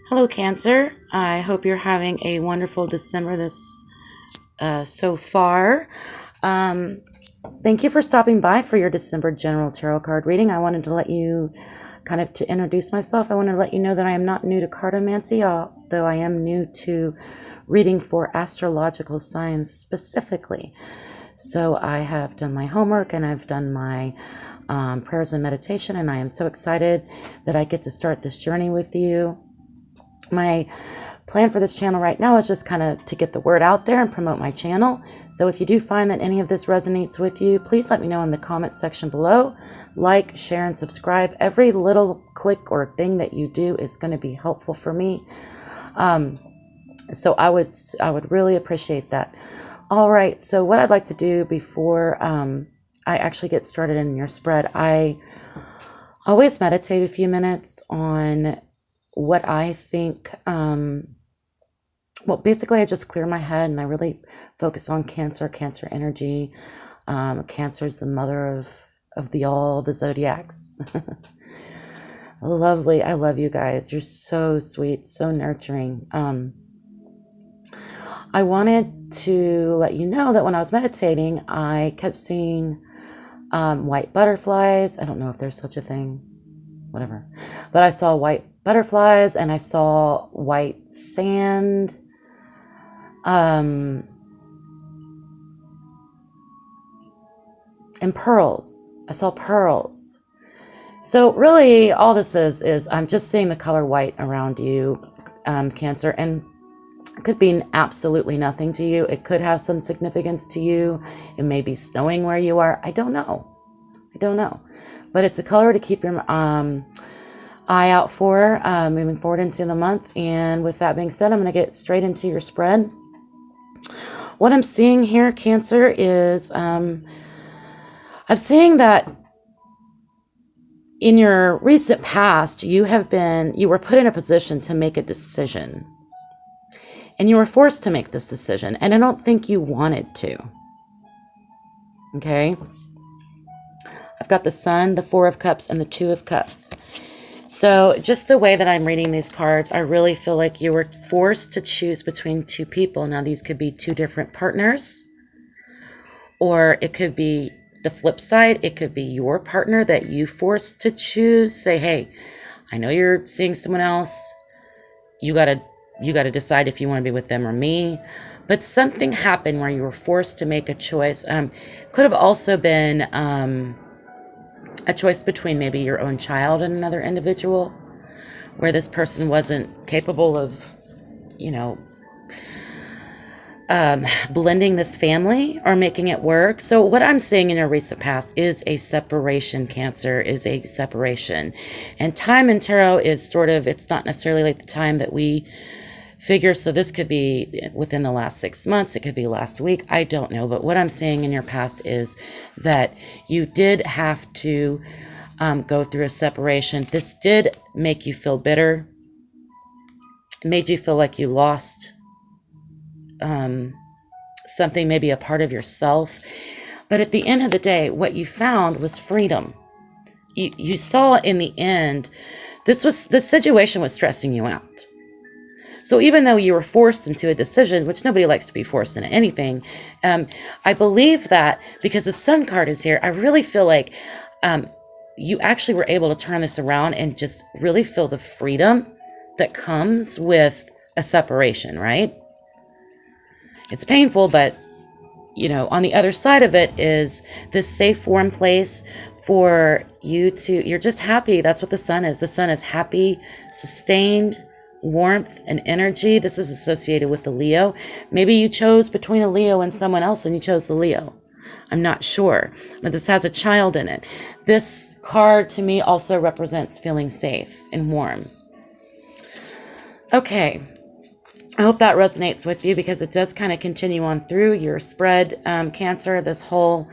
Hello, Cancer. I hope you're having a wonderful December so far. Um, Thank you for stopping by for your December general tarot card reading. I wanted to let you to introduce myself. I want to let you know that I am not new to cartomancy, though I am new to reading for astrological signs specifically. So I have done my homework and I've done my prayers and meditation, and I am so excited that I get to start this journey with you. My plan for this channel right now is just to get the word out there and promote my channel. So if you do find that any of this resonates with you, please let me know in the comments section below. Like, share, and subscribe. Every little click or thing that you do is going to be helpful for me. So I would really appreciate that. All right. So what I'd like to do before I actually get started in your spread, I always meditate a few minutes on what I think. Well, basically, I just clear my head and I really focus on Cancer energy. Cancer is the mother of the zodiacs. Lovely. I love you guys. You're so sweet, so nurturing. I wanted to let you know that when I was meditating, I kept seeing white butterflies. I don't know if there's such a thing, whatever. But I saw white butterflies and I saw white sand. And pearls. I saw pearls. So really all this is I'm just seeing the color white around you, Cancer, and it could mean absolutely nothing to you. It could have some significance to you. It may be snowing where you are. I don't know. But it's a color to keep your eye out for moving forward into the month. And with that being said, I'm going to get straight into your spread. What I'm seeing here, Cancer, is I'm seeing that in your recent past, you were put in a position to make a decision. And you were forced to make this decision. And I don't think you wanted to. Okay? I've got the Sun, the Four of Cups, and the Two of Cups. So just the way that I'm reading these cards, I really feel like you were forced to choose between two people. Now, these could be two different partners, or it could be the flip side. It could be your partner that you forced to choose. Say, hey, I know you're seeing someone else. You got to decide if you want to be with them or me. But something happened where you were forced to make a choice. Could have also been a choice between maybe your own child and another individual, where this person wasn't capable of, blending this family or making it work. So what I'm seeing in your recent past is a separation, Cancer, is a separation. And time in tarot is it's not necessarily like the time that we figure. So this could be within the last 6 months. It could be last week. I don't know. But what I'm seeing in your past is that you did have to go through a separation. This did make you feel bitter. It made you feel like you lost something, maybe a part of yourself. But at the end of the day, what you found was freedom. You saw in the end, this situation was stressing you out. So even though you were forced into a decision, which nobody likes to be forced into anything, I believe that because the Sun card is here, I really feel like you actually were able to turn this around and just really feel the freedom that comes with a separation, right? It's painful, but, on the other side of it is this safe, warm place for you you're just happy. That's what the Sun is. The Sun is happy, sustained, warmth and energy. This is associated with the Leo. Maybe you chose between a Leo and someone else and you chose the Leo. I'm not sure, but this has a child in it. This card to me also represents feeling safe and warm. Okay. I hope that resonates with you because it does continue on through your spread, Cancer, this whole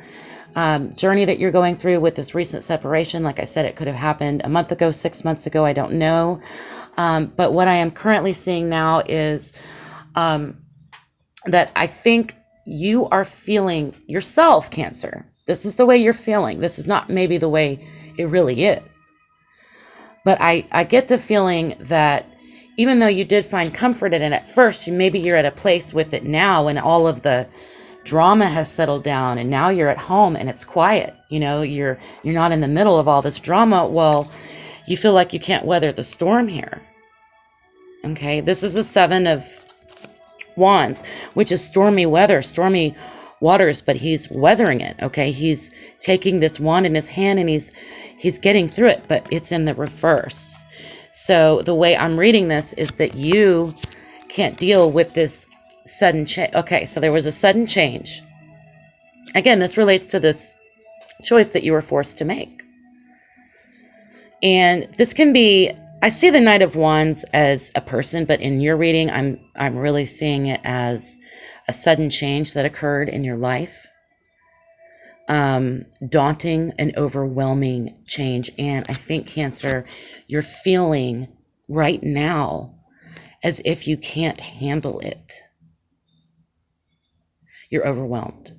journey that you're going through with this recent separation. Like I said, it could have happened a month ago, 6 months ago. I don't know. But what I am currently seeing now is that I think you are feeling yourself, Cancer. This is the way you're feeling. This is not maybe the way it really is. But I get the feeling that even though you did find comfort in it at first, maybe you're at a place with it now and all of the drama has settled down and now you're at home and it's quiet. You're not in the middle of all this drama. Well, you feel like you can't weather the storm here. Okay, this is a 7 of Wands, which is stormy weather, stormy waters, but he's weathering it. Okay, he's taking this wand in his hand and he's getting through it, but it's in the reverse. So the way I'm reading this is that you can't deal with this sudden change. Okay, so there was a sudden change. Again, this relates to this choice that you were forced to make. And this can be, I see the Knight of Wands as a person, but in your reading, I'm really seeing it as a sudden change that occurred in your life. Daunting and overwhelming change. And I think, Cancer, you're feeling right now as if you can't handle it. You're overwhelmed.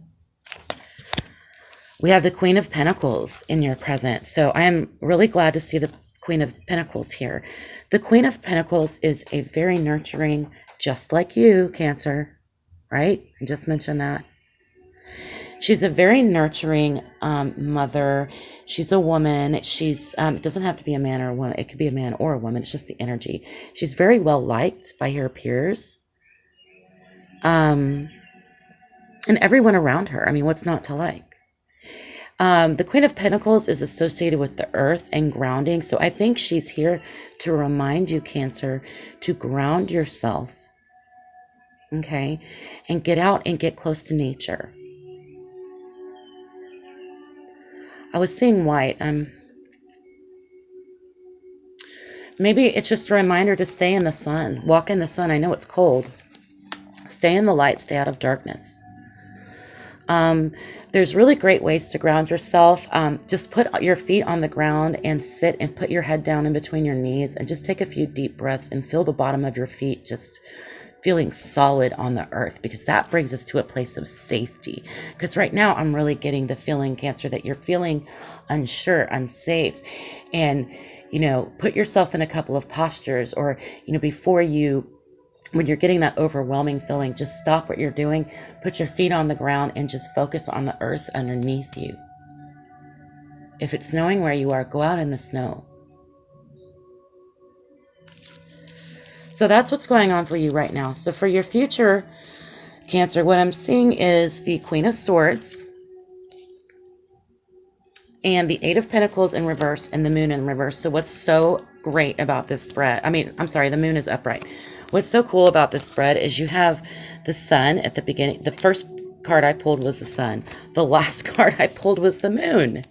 We have the Queen of Pentacles in your present. So I am really glad to see the Queen of Pentacles here. The Queen of Pentacles is a very nurturing, just like you, Cancer, right? I just mentioned that. She's a very nurturing mother. She's a woman. She's it doesn't have to be a man or a woman. It could be a man or a woman. It's just the energy. She's very well liked by her peers. And everyone around her. I mean, what's not to like? The Queen of Pentacles is associated with the earth and grounding. So I think she's here to remind you, Cancer, to ground yourself. Okay? And get out and get close to nature. I was seeing white. Maybe it's just a reminder to stay in the sun. Walk in the sun. I know it's cold. Stay in the light. Stay out of darkness. There's really great ways to ground yourself. Just put your feet on the ground and sit and put your head down in between your knees and just take a few deep breaths and feel the bottom of your feet just feeling solid on the earth, because that brings us to a place of safety. Because right now I'm really getting the feeling, Cancer, that you're feeling unsure, unsafe. And, put yourself in a couple of postures, or, before when you're getting that overwhelming feeling, just stop what you're doing, put your feet on the ground and just focus on the earth underneath you. If it's snowing where you are, go out in the snow. So that's what's going on for you right now. So for your future, Cancer, what I'm seeing is the Queen of Swords and the 8 of Pentacles in reverse and the Moon in reverse. So what's so great about this spread, the Moon is upright. What's so cool about this spread is you have the Sun at the beginning. The first card I pulled was the Sun. The last card I pulled was the Moon.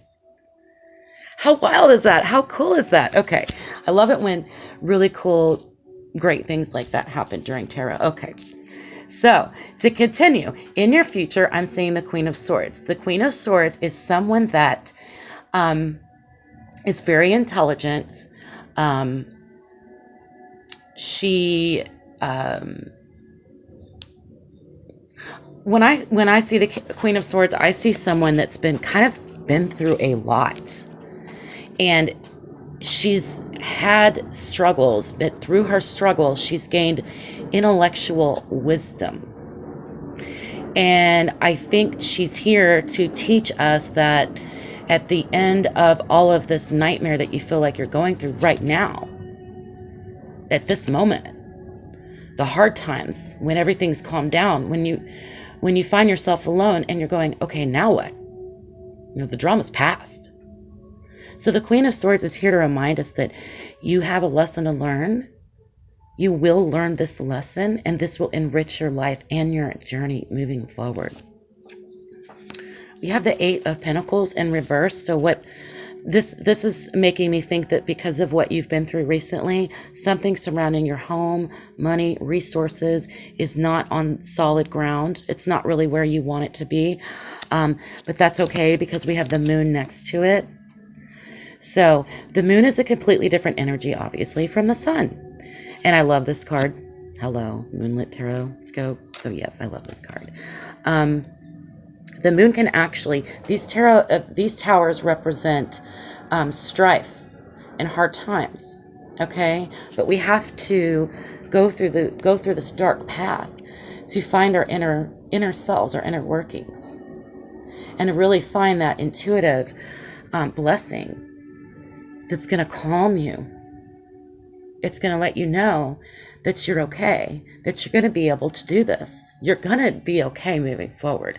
How wild is that? How cool is that? Okay. I love it when really cool, great things like that happen during tarot. Okay. So to continue, in your future, I'm seeing the Queen of Swords. The Queen of Swords is someone that is very intelligent. She, when I see the Queen of Swords, I see someone that's been through a lot, and she's had struggles, but through her struggles, she's gained intellectual wisdom. And I think she's here to teach us that at the end of all of this nightmare that you feel like you're going through right now, at this moment, the hard times, when everything's calmed down, when you find yourself alone and you're going, okay, now what? The drama's past. So the Queen of Swords is here to remind us that you have a lesson to learn. You will learn this lesson, and this will enrich your life and your journey moving forward. We have the 8 of Pentacles in reverse. So what this is making me think that because of what you've been through recently, something surrounding your home, money, resources is not on solid ground. It's not really where you want it to be. But that's okay, because we have the Moon next to it. So the Moon is a completely different energy, obviously, from the Sun. And I love this card. Hello, Moonlit Tarot Scope. So yes, I love this card. The Moon can actually, these towers represent strife and hard times. Okay? But we have to go through this dark path to find our inner selves, our inner workings, and to really find that intuitive blessing that's going to calm you. It's going to let you know that you're okay, that you're going to be able to do this. You're going to be okay moving forward.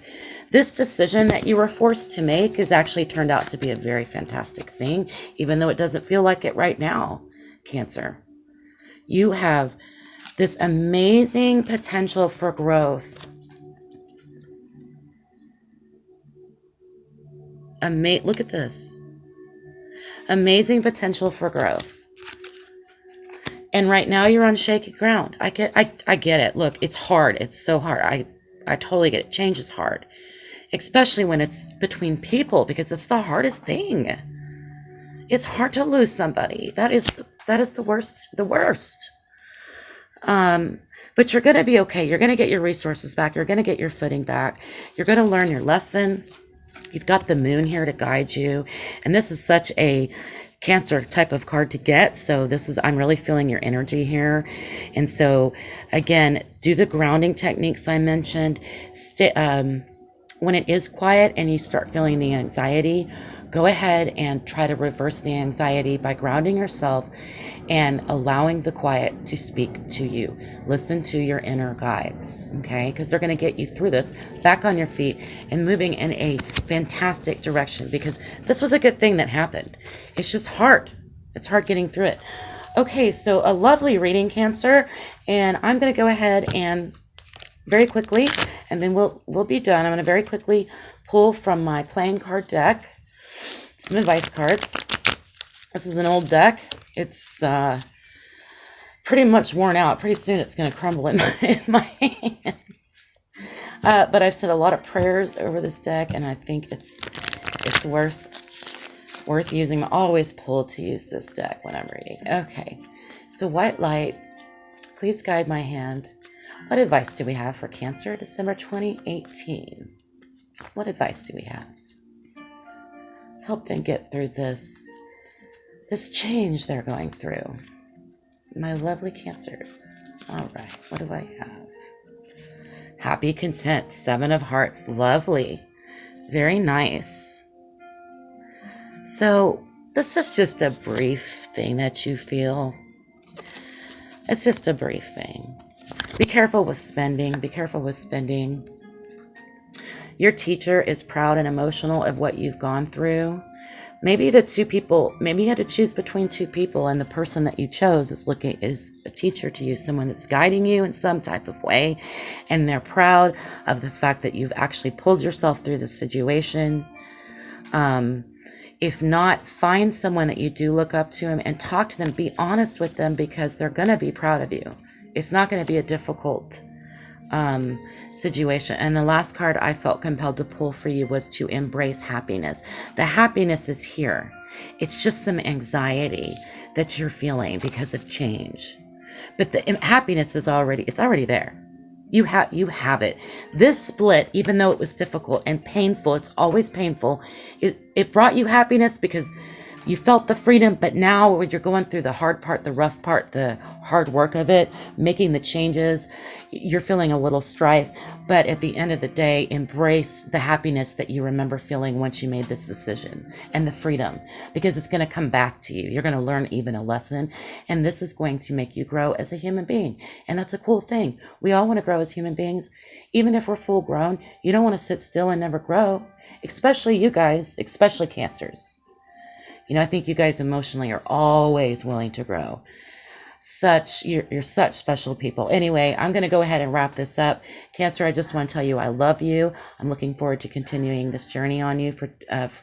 This decision that you were forced to make has actually turned out to be a very fantastic thing, even though it doesn't feel like it right now, Cancer. You have this amazing potential for growth. Look at this. Amazing potential for growth. And right now you're on shaky ground. I get it. Look, it's hard. It's so hard. I totally get it. Change is hard, especially when it's between people, because it's the hardest thing. It's hard to lose somebody. That is the worst. The worst. But you're going to be okay. You're going to get your resources back. You're going to get your footing back. You're going to learn your lesson. You've got the moon here to guide you. And this is such a Cancer type of card to get. So I'm really feeling your energy here. And so again, do the grounding techniques I mentioned. When it is quiet and you start feeling the anxiety, go ahead and try to reverse the anxiety by grounding yourself and allowing the quiet to speak to you. Listen to your inner guides, okay? Because they're going to get you through this, back on your feet, and moving in a fantastic direction, because this was a good thing that happened. It's just hard. It's hard getting through it. Okay, so a lovely reading, Cancer, and I'm going to go ahead and very quickly, and then we'll be done. I'm going to very quickly pull from my playing card deck some advice cards. This is an old deck. It's pretty much worn out. Pretty soon it's going to crumble in my hands. But I've said a lot of prayers over this deck, and I think it's worth using. I always pull to use this deck when I'm reading. Okay, so white light, please guide my hand. What advice do we have for Cancer, December 2018? What advice do we have? Help them get through this change they're going through. My lovely Cancers. All right, what do I have? Happy, content, 7 of Hearts. Lovely. Very nice. So this is just a brief thing that you feel. It's just a brief thing. Be careful with spending. Be careful with spending. Your teacher is proud and emotional of what you've gone through. Maybe maybe you had to choose between 2 people, and the person that you chose is a teacher to you, someone that's guiding you in some type of way, and they're proud of the fact that you've actually pulled yourself through the situation. If not, find someone that you do look up to and talk to them. Be honest with them, because they're going to be proud of you. It's not going to be a difficult situation. And the last card I felt compelled to pull for you was to embrace happiness. The happiness is here. It's just some anxiety that you're feeling because of change. But the happiness is already there. You have it. This split, even though it was difficult and painful, it's always painful. It brought you happiness because you felt the freedom, but now when you're going through the hard part, the rough part, the hard work of it, making the changes, you're feeling a little strife. But at the end of the day, embrace the happiness that you remember feeling once you made this decision, and the freedom, because it's going to come back to you. You're going to learn even a lesson, and this is going to make you grow as a human being. And that's a cool thing. We all want to grow as human beings. Even if we're full grown, you don't want to sit still and never grow, especially you guys, especially Cancers. You know, I think you guys emotionally are always willing to grow. You're such special people. Anyway, I'm going to go ahead and wrap this up. Cancer, I just want to tell you I love you. I'm looking forward to continuing this journey on you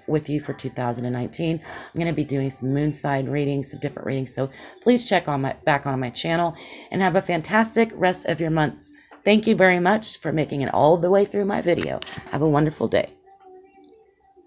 with you for 2019. I'm going to be doing some moonside readings, some different readings. So please check back on my channel, and have a fantastic rest of your month. Thank you very much for making it all the way through my video. Have a wonderful day.